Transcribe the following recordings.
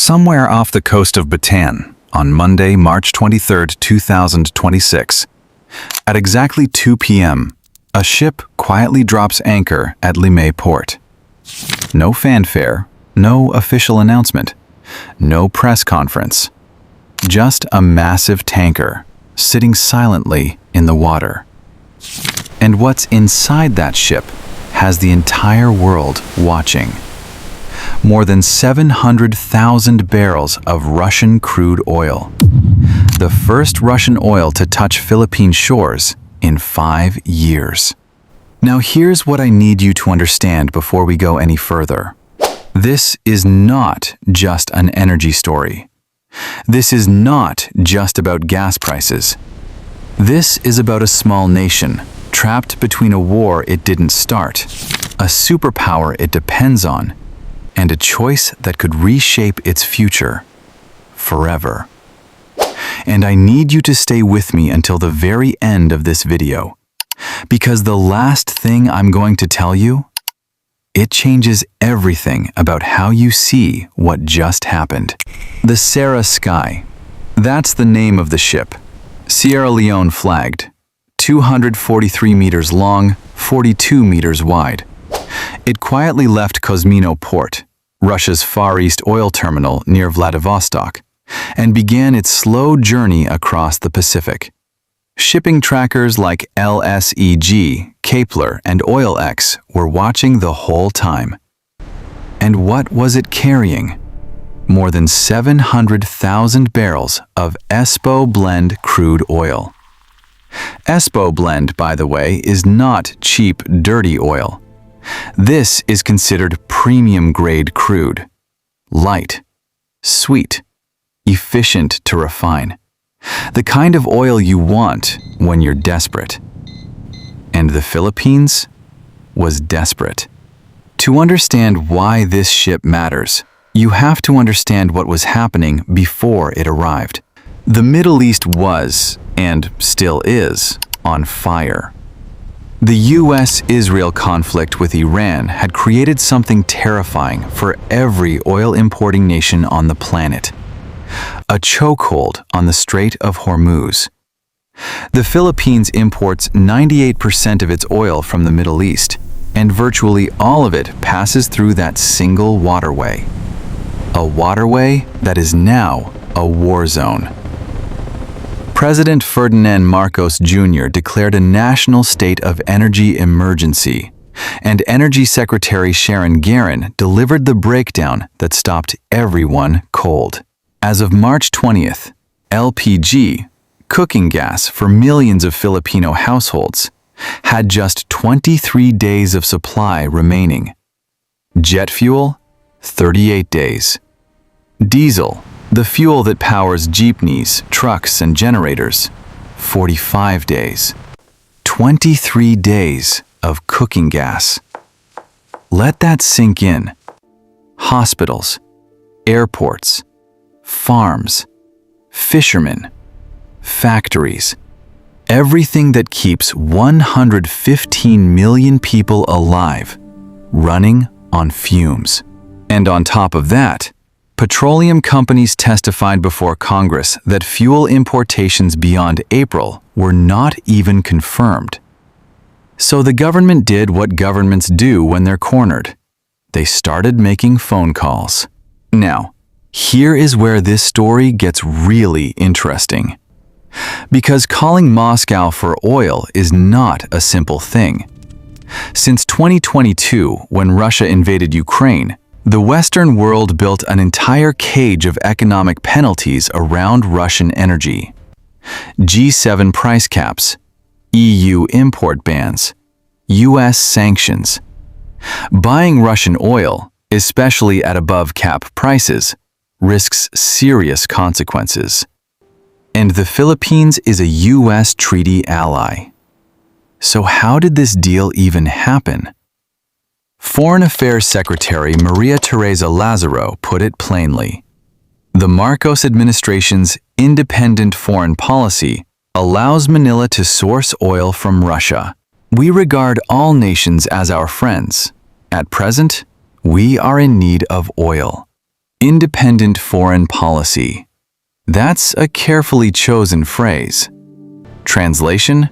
Somewhere off the coast of Bataan, on Monday, March 23, 2026, at exactly 2 p.m., a ship quietly drops anchor at Limay Port. No fanfare, no official announcement, no press conference. Just a massive tanker sitting silently in the water. And what's inside that ship has the entire world watching. More than 700,000 barrels of Russian crude oil. The first Russian oil to touch Philippine shores in 5 years. Now here's what I need you to understand before we go any further. This is not just an energy story. This is not just about gas prices. This is about a small nation trapped between a war it didn't start, a superpower it depends on, and a choice that could reshape its future forever. And I need you to stay with me until the very end of this video, because the last thing I'm going to tell you, it changes everything about how you see what just happened. The Sarah Sky, that's the name of the ship. Sierra Leone flagged, 243 meters long, 42 meters wide. It quietly left Limay Port, Russia's Far East oil terminal near Vladivostok, and began its slow journey across the Pacific. Shipping trackers like LSEG, Kepler, and OilX were watching the whole time. And what was it carrying? More than 700,000 barrels of ESPO blend crude oil. ESPO blend, by the way, is not cheap, dirty oil. This is considered premium-grade crude. Light, sweet, efficient to refine. The kind of oil you want when you're desperate. And the Philippines was desperate. To understand why this ship matters, you have to understand what was happening before it arrived. The Middle East was, and still is, on fire. The US-Israel conflict with Iran had created something terrifying for every oil-importing nation on the planet. A chokehold on the Strait of Hormuz. The Philippines imports 98% of its oil from the Middle East, and virtually all of it passes through that single waterway. A waterway that is now a war zone. President Ferdinand Marcos Jr. declared a national state of energy emergency, and Energy Secretary Sharon Guerin delivered the breakdown that stopped everyone cold. As of March 20th, LPG, cooking gas for millions of Filipino households, had just 23 days of supply remaining. Jet fuel, 38 days. Diesel, the fuel that powers jeepneys, trucks, and generators, 45 days. 23 days of cooking gas. Let that sink in. Hospitals, airports, farms, fishermen, factories, everything that keeps 115 million people alive, running on fumes. And on top of that, petroleum companies testified before Congress that fuel importations beyond April were not even confirmed. So the government did what governments do when they're cornered. They started making phone calls. Now, here is where this story gets really interesting. Because calling Moscow for oil is not a simple thing. Since 2022, when Russia invaded Ukraine, the Western world built an entire cage of economic penalties around Russian energy. G7 price caps, EU import bans, US sanctions. Buying Russian oil, especially at above cap prices, risks serious consequences. And the Philippines is a US treaty ally. So how did this deal even happen? Foreign Affairs Secretary Maria Teresa Lazaro put it plainly. The Marcos administration's independent foreign policy allows Manila to source oil from Russia. We regard all nations as our friends. At present, we are in need of oil. Independent foreign policy. That's a carefully chosen phrase. Translation: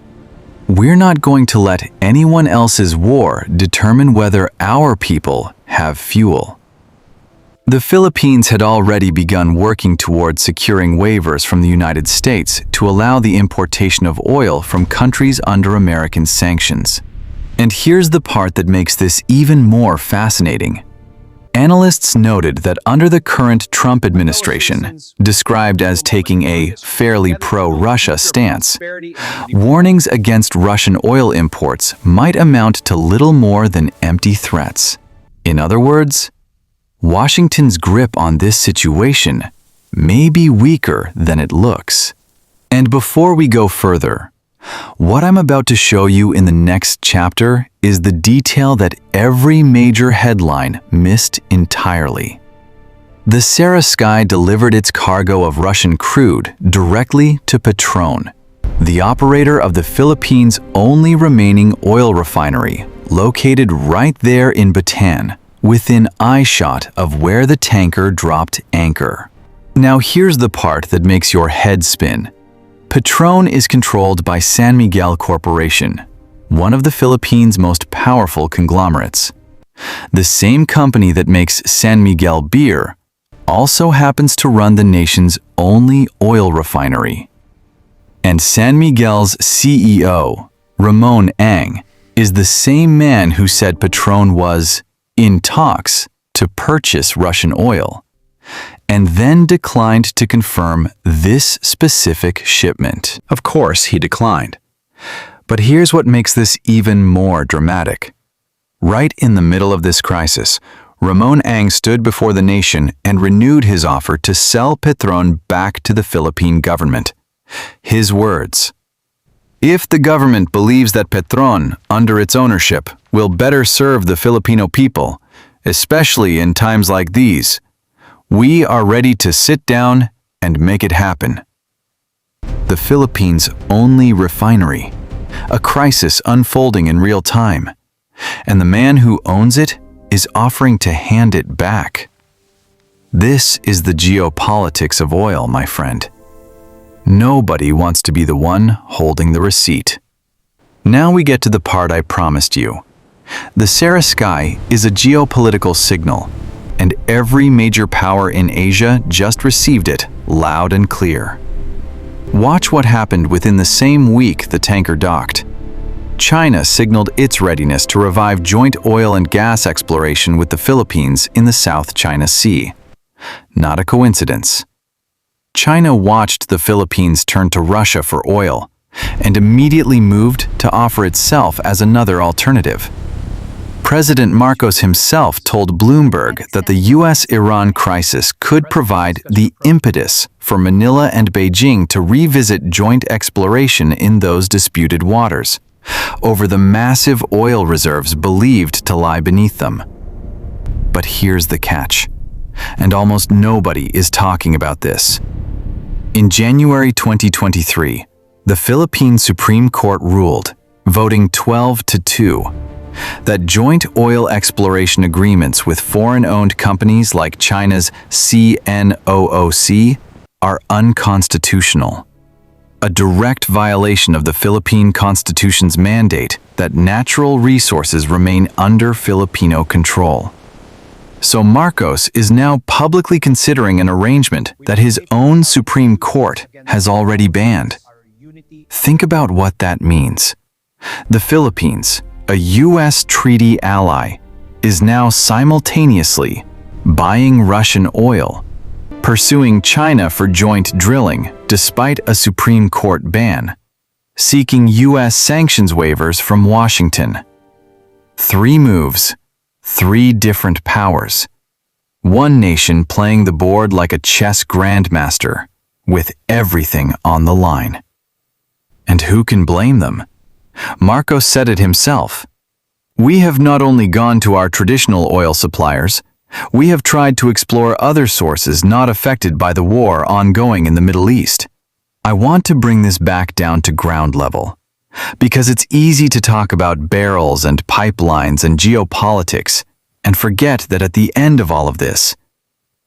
we're not going to let anyone else's war determine whether our people have fuel. The Philippines had already begun working towards securing waivers from the United States to allow the importation of oil from countries under American sanctions. And here's the part that makes this even more fascinating. Analysts noted that under the current Trump administration, described as taking a fairly pro-Russia stance, warnings against Russian oil imports might amount to little more than empty threats. In other words, Washington's grip on this situation may be weaker than it looks. And before we go further, what I'm about to show you in the next chapter is the detail that every major headline missed entirely. The Sarah Sky delivered its cargo of Russian crude directly to Petron, the operator of the Philippines' only remaining oil refinery, located right there in Bataan, within eyeshot of where the tanker dropped anchor. Now here's the part that makes your head spin. Petron is controlled by San Miguel Corporation, one of the Philippines' most powerful conglomerates. The same company that makes San Miguel beer also happens to run the nation's only oil refinery. And San Miguel's CEO, Ramon Ang, is the same man who said Petron was in talks to purchase Russian oil, and then declined to confirm this specific shipment. Of course, he declined. But here's what makes this even more dramatic. Right in the middle of this crisis, Ramon Ang stood before the nation and renewed his offer to sell Petron back to the Philippine government. His words: "If the government believes that Petron, under its ownership, will better serve the Filipino people, especially in times like these, we are ready to sit down and make it happen." The Philippines' only refinery, a crisis unfolding in real time, and the man who owns it is offering to hand it back. This is the geopolitics of oil, my friend. Nobody wants to be the one holding the receipt. Now we get to the part I promised you. The Sarah Sky is a geopolitical signal, and every major power in Asia just received it loud and clear. Watch what happened within the same week the tanker docked. China signaled its readiness to revive joint oil and gas exploration with the Philippines in the South China Sea. Not a coincidence. China watched the Philippines turn to Russia for oil and immediately moved to offer itself as another alternative. President Marcos himself told Bloomberg that the US-Iran crisis could provide the impetus for Manila and Beijing to revisit joint exploration in those disputed waters, over the massive oil reserves believed to lie beneath them. But here's the catch, and almost nobody is talking about this. In January 2023, the Philippine Supreme Court ruled, voting 12-2, that joint oil exploration agreements with foreign-owned companies like China's CNOOC are unconstitutional, a direct violation of the Philippine Constitution's mandate that natural resources remain under Filipino control. So Marcos is now publicly considering an arrangement that his own Supreme Court has already banned. Think about what that means. The Philippines, a U.S. treaty ally, is now simultaneously buying Russian oil, pursuing China for joint drilling despite a Supreme Court ban, seeking U.S. sanctions waivers from Washington. 3 moves, 3 different powers. One nation playing the board like a chess grandmaster, with everything on the line. And who can blame them? Marcos said it himself. "We have not only gone to our traditional oil suppliers, we have tried to explore other sources not affected by the war ongoing in the Middle East." I want to bring this back down to ground level, because it's easy to talk about barrels and pipelines and geopolitics and forget that at the end of all of this,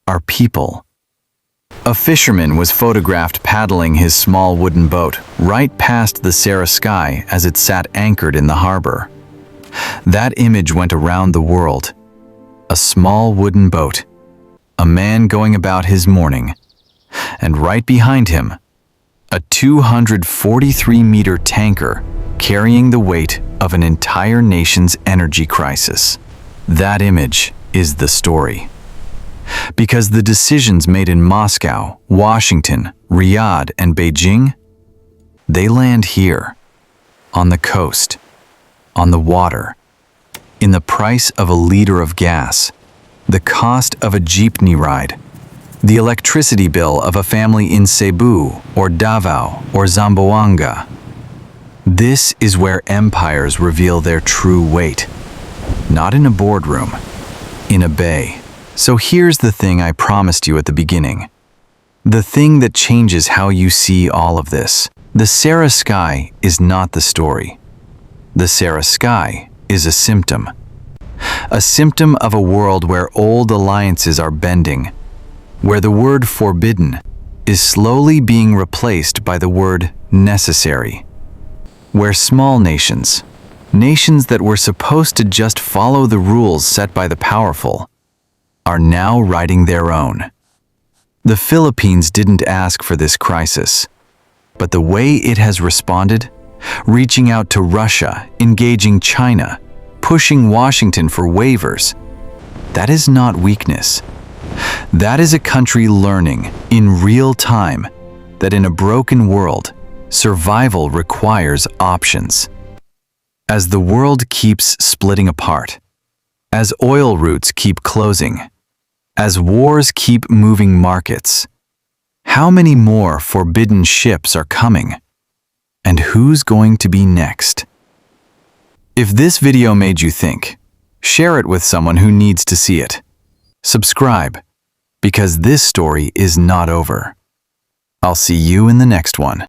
are people. A fisherman was photographed paddling his small wooden boat right past the Sarah sky as it sat anchored in the harbor. That image went around the world. A small wooden boat, a man going about his morning, and right behind him, a 243-meter tanker carrying the weight of an entire nation's energy crisis. That image is the story. Because the decisions made in Moscow, Washington, Riyadh, and Beijing, they land here, on the coast, on the water, in the price of a liter of gas, the cost of a jeepney ride, the electricity bill of a family in Cebu or Davao or Zamboanga. This is where empires reveal their true weight. Not in a boardroom, in a bay. So here's the thing I promised you at the beginning. The thing that changes how you see all of this. The Sarah sky is not the story. The Sarah sky is a symptom. A symptom of a world where old alliances are bending, where the word forbidden is slowly being replaced by the word necessary, where small nations, nations that were supposed to just follow the rules set by the powerful, are now writing their own. The Philippines didn't ask for this crisis, but the way it has responded, reaching out to Russia, engaging China, pushing Washington for waivers, that is not weakness. That is a country learning in real time that in a broken world, survival requires options. As the world keeps splitting apart, as oil routes keep closing, as wars keep moving markets, how many more forbidden ships are coming? And who's going to be next? If this video made you think, share it with someone who needs to see it. Subscribe, because this story is not over. I'll see you in the next one.